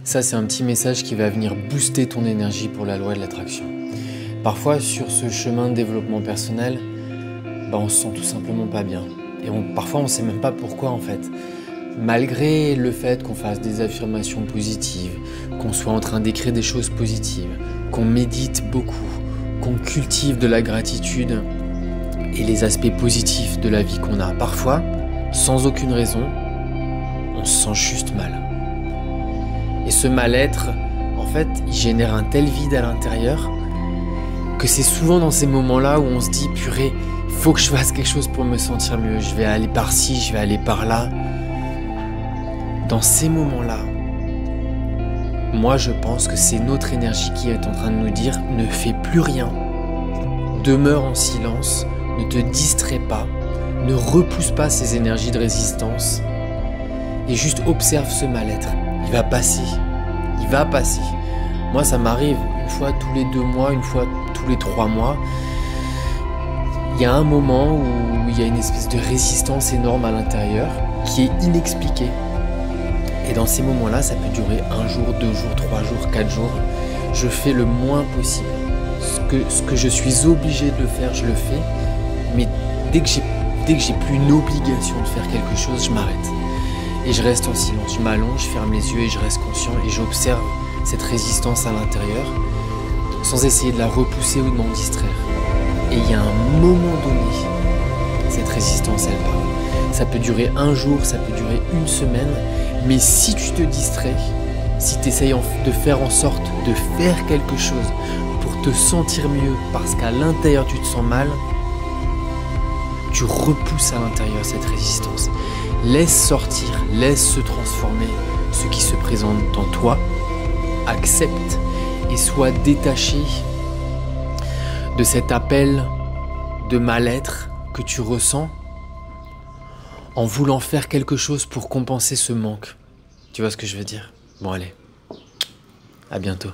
Ça, c'est un petit message qui va venir booster ton énergie pour la loi de l'attraction. Parfois, sur ce chemin de développement personnel, on se sent tout simplement pas bien. Et parfois, on ne sait même pas pourquoi en fait. Malgré le fait qu'on fasse des affirmations positives, qu'on soit en train d'écrire des choses positives, qu'on médite beaucoup, qu'on cultive de la gratitude et les aspects positifs de la vie qu'on a, parfois, sans aucune raison, on se sent juste mal. Et ce mal-être, en fait, il génère un tel vide à l'intérieur que c'est souvent dans ces moments-là où on se dit « purée, il faut que je fasse quelque chose pour me sentir mieux, je vais aller par-ci, je vais aller par-là ». Dans ces moments-là, moi je pense que c'est notre énergie qui est en train de nous dire « ne fais plus rien, demeure en silence, ne te distrais pas, ne repousse pas ces énergies de résistance et juste observe ce mal-être. Il va passer, il va passer. » Moi ça m'arrive une fois tous les 2 mois, une fois tous les 3 mois. Il y a un moment où il y a une espèce de résistance énorme à l'intérieur qui est inexpliquée. Et dans ces moments-là, ça peut durer 1 jour, 2 jours, 3 jours, 4 jours. Je fais le moins possible. Ce que je suis obligé de faire, je le fais. Mais dès que j'ai plus une obligation de faire quelque chose, je m'arrête. Et je reste en silence. Je m'allonge, je ferme les yeux et je reste conscient. Et j'observe cette résistance à l'intérieur sans essayer de la repousser ou de m'en distraire. Et il y a un moment donné, cette résistance, elle part. Ça peut durer 1 jour, ça peut durer 1 semaine. Mais si tu te distrais, si tu essayes de faire en sorte de faire quelque chose pour te sentir mieux parce qu'à l'intérieur tu te sens mal, tu repousses à l'intérieur cette résistance. Laisse sortir, laisse se transformer ce qui se présente en toi, accepte et sois détaché de cet appel de mal-être que tu ressens en voulant faire quelque chose pour compenser ce manque. Tu vois ce que je veux dire? Bon allez, à bientôt.